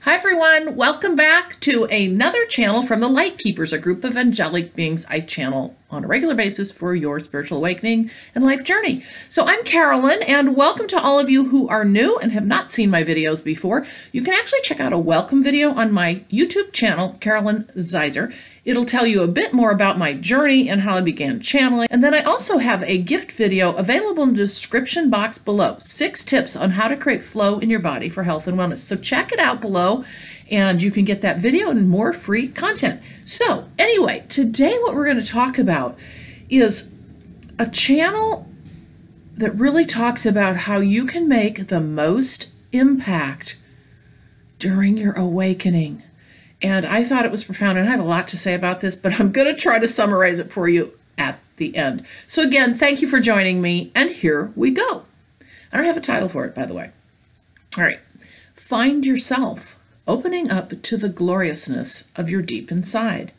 Hi everyone, welcome back to another channel from the LightKeepers, a group of angelic beings I channel on a regular basis for your spiritual awakening and life journey. So I'm Carolyn, and welcome to all of you who are new and have not seen my videos before. You can actually check out a welcome video on my YouTube channel, Carolyn Zaiser. It'll tell you a bit more about my journey and how I began channeling. And then I also have a gift video available in the description box below. 6 tips on how to create flow in your body for health and wellness. So check it out below and you can get that video and more free content. So anyway, today what we're going to talk about is a channel that really talks about how you can make the most impact during your awakening. And I thought it was profound, and I have a lot to say about this, but I'm going to try to summarize it for you at the end. So again, thank you for joining me, and here we go. I don't have a title for it, by the way. All right. Find yourself, opening up to the gloriousness of your deep inside,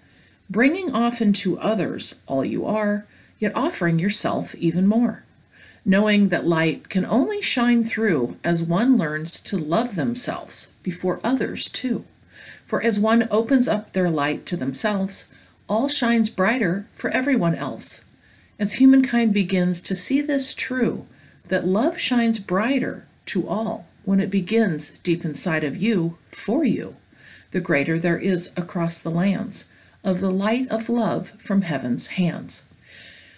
bringing off into others all you are, yet offering yourself even more, knowing that light can only shine through as one learns to love themselves before others too. For as one opens up their light to themselves, all shines brighter for everyone else. As humankind begins to see this true, that love shines brighter to all when it begins deep inside of you for you, the greater there is across the lands of the light of love from heaven's hands.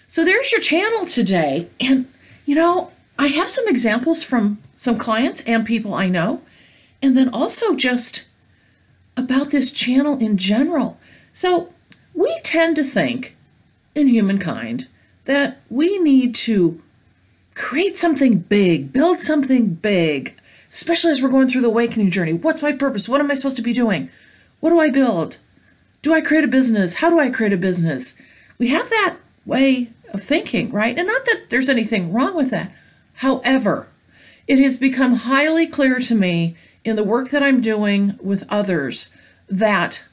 So there's your channel today. And, you know, I have some examples from some clients and people I know, and then also just about this channel in general. So we tend to think in humankind that we need to create something big, build something big, especially as we're going through the awakening journey. What's my purpose? What am I supposed to be doing? What do I build? Do I create a business? How do I create a business? We have that way of thinking, right? And not that there's anything wrong with that. However, it has become highly clear to me in the work that I'm doing with others that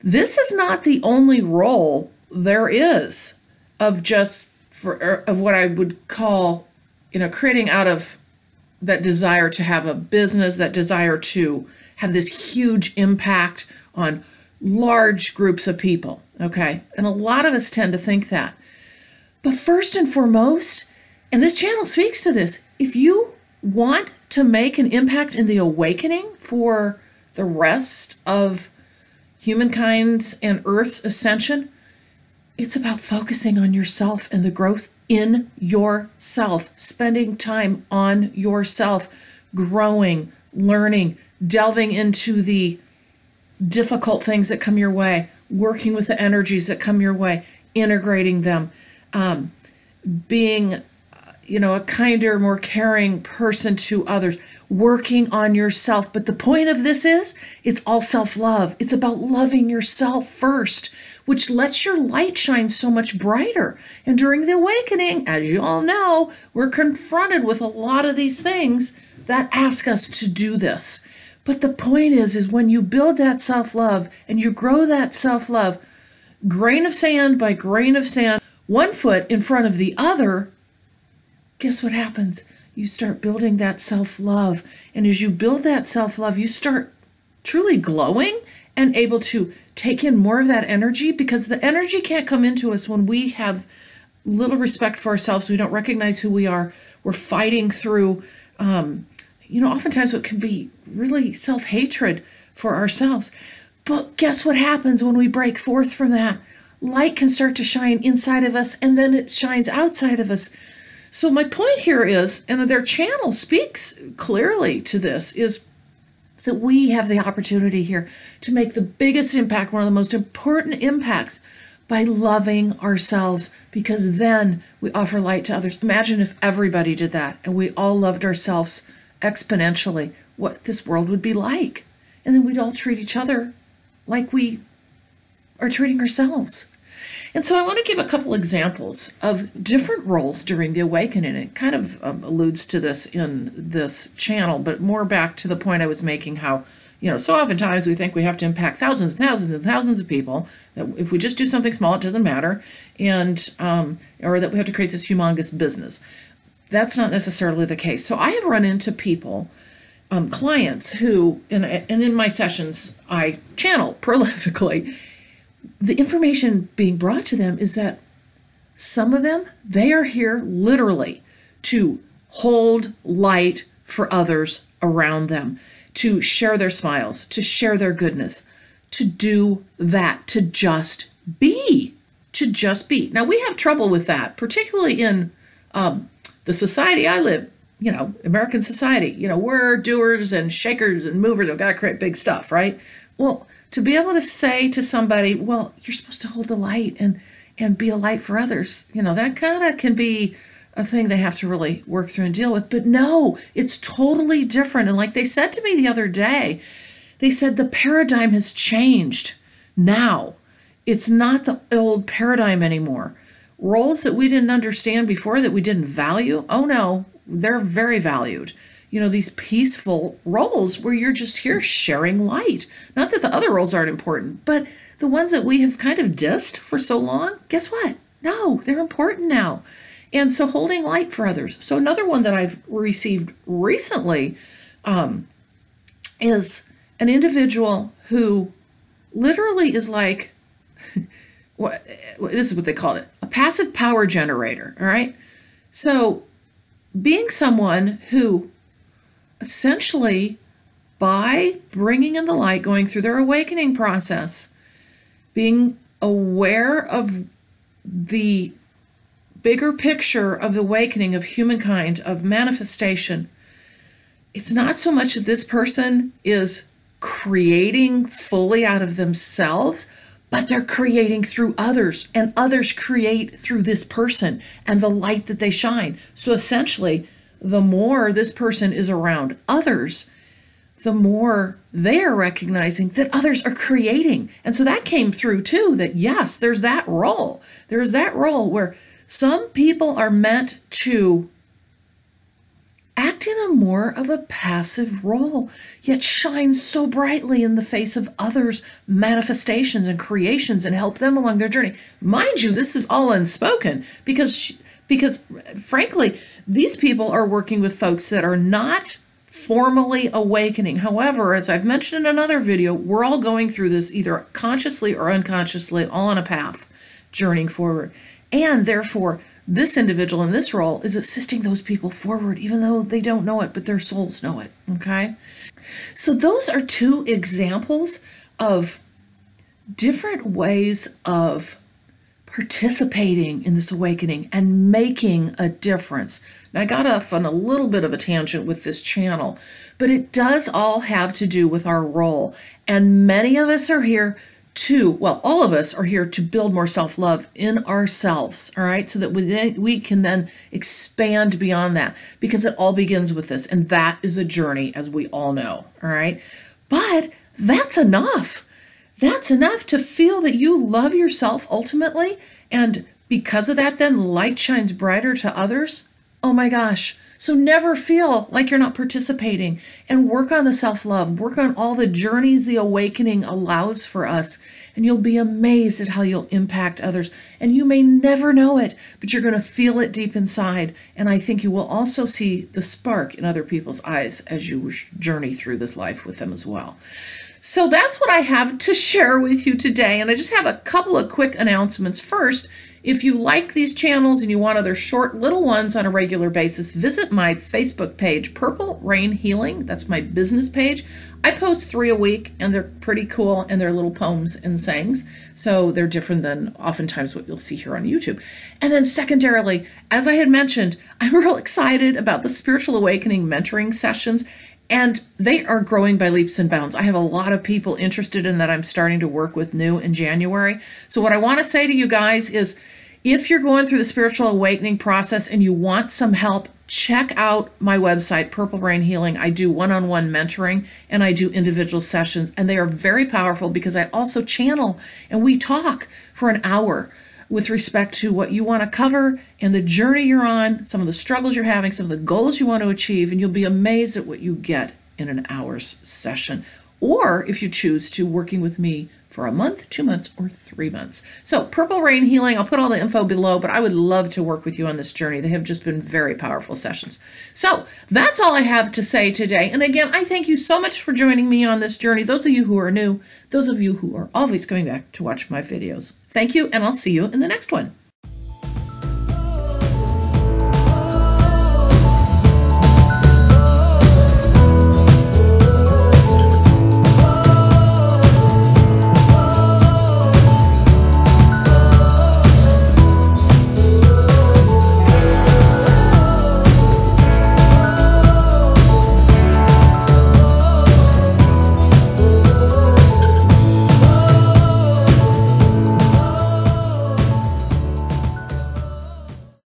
this is not the only role there is of of what I would call, creating out of that desire to have a business, that desire to have this huge impact on large groups of people, okay? And a lot of us tend to think that. But first and foremost, and this channel speaks to this, if you want to make an impact in the awakening for the rest of humankind's and Earth's ascension, it's about focusing on yourself and the growth in yourself, spending time on yourself, growing, learning, delving into the difficult things that come your way, working with the energies that come your way, integrating them, being a kinder, more caring person to others, working on yourself. But the point of this is, it's all self-love. It's about loving yourself first, which lets your light shine so much brighter. And during the awakening, as you all know, we're confronted with a lot of these things that ask us to do this. But the point is when you build that self-love and you grow that self-love, grain of sand by grain of sand, one foot in front of the other, guess what happens? You start building that self-love. And as you build that self-love, you start truly glowing and able to take in more of that energy, because the energy can't come into us when we have little respect for ourselves. We don't recognize who we are. We're fighting through, oftentimes what can be really self-hatred for ourselves. But guess what happens when we break forth from that? Light can start to shine inside of us, and then it shines outside of us. So my point here is, and their channel speaks clearly to this, is that we have the opportunity here to make the biggest impact, one of the most important impacts, by loving ourselves, because then we offer light to others. Imagine if everybody did that and we all loved ourselves exponentially, what this world would be like. And then we'd all treat each other like we are treating ourselves. And so I want to give a couple examples of different roles during the awakening. It kind of alludes to this in this channel, but more back to the point I was making, how, so oftentimes we think we have to impact thousands and thousands and thousands of people, that if we just do something small, it doesn't matter, and or that we have to create this humongous business. That's not necessarily the case. So I have run into people clients who, and in my sessions, I channel prolifically. The information being brought to them is that some of them, they are here literally to hold light for others around them, to share their smiles, to share their goodness, to do that, to just be, to just be. Now, we have trouble with that, particularly in the society I live, American society. We're doers and shakers and movers. We've got to create big stuff, right? Well, to be able to say to somebody, well, you're supposed to hold the light and be a light for others, that kind of can be a thing they have to really work through and deal with. But no, it's totally different. And like they said to me the other day, they said the paradigm has changed now. It's not the old paradigm anymore. Roles that we didn't understand before, that we didn't value, oh no, they're very valued. These peaceful roles where you're just here sharing light. Not that the other roles aren't important, but the ones that we have kind of dissed for so long, guess what? No, they're important now. And so holding light for others. So another one that I've received recently is an individual who literally is like, this is what they called it, a passive power generator, all right? So being someone who essentially, by bringing in the light, going through their awakening process, being aware of the bigger picture of the awakening of humankind, of manifestation, it's not so much that this person is creating fully out of themselves, but they're creating through others, and others create through this person and the light that they shine. So essentially, the more this person is around others, the more they are recognizing that others are creating. And so that came through too, that yes, there's that role. There's that role where some people are meant to act in a more of a passive role, yet shine so brightly in the face of others' manifestations and creations and help them along their journey. Mind you, this is all unspoken because frankly, these people are working with folks that are not formally awakening. However, as I've mentioned in another video, we're all going through this either consciously or unconsciously, all on a path, journeying forward. And therefore, this individual in this role is assisting those people forward, even though they don't know it, but their souls know it, okay? So those are two examples of different ways of participating in this awakening and making a difference. Now, I got off on a little bit of a tangent with this channel, but it does all have to do with our role. And many of us are here to, well, all of us are here to build more self-love in ourselves, all right? So that we can then expand beyond that, because it all begins with this. And that is a journey, as we all know, all right? But that's enough. That's enough to feel that you love yourself ultimately, and because of that, then light shines brighter to others. Oh my gosh. So never feel like you're not participating, and work on the self-love, work on all the journeys the awakening allows for us, and you'll be amazed at how you'll impact others. And you may never know it, but you're going to feel it deep inside. And I think you will also see the spark in other people's eyes as you journey through this life with them as well. So that's what I have to share with you today. And I just have a couple of quick announcements. First, if you like these channels and you want other short little ones on a regular basis, visit my Facebook page, Purple Rain Healing. That's my business page. I post 3 a week, and they're pretty cool, and they're little poems and sayings. So they're different than oftentimes what you'll see here on YouTube. And then secondarily, as I had mentioned, I'm real excited about the Spiritual Awakening mentoring sessions. And they are growing by leaps and bounds. I have a lot of people interested in that I'm starting to work with new in January. So what I want to say to you guys is, if you're going through the spiritual awakening process and you want some help, check out my website, Purple Rain Healing. I do one-on-one mentoring, and I do individual sessions, and they are very powerful because I also channel, and we talk for an hour with respect to what you want to cover and the journey you're on, some of the struggles you're having, some of the goals you want to achieve, and you'll be amazed at what you get in an hour's session. Or if you choose to, working with me for a month, 2 months, or 3 months. So Purple Rain Healing, I'll put all the info below, but I would love to work with you on this journey. They have just been very powerful sessions. So that's all I have to say today. And again, I thank you so much for joining me on this journey. Those of you who are new, those of you who are always coming back to watch my videos. Thank you, and I'll see you in the next one.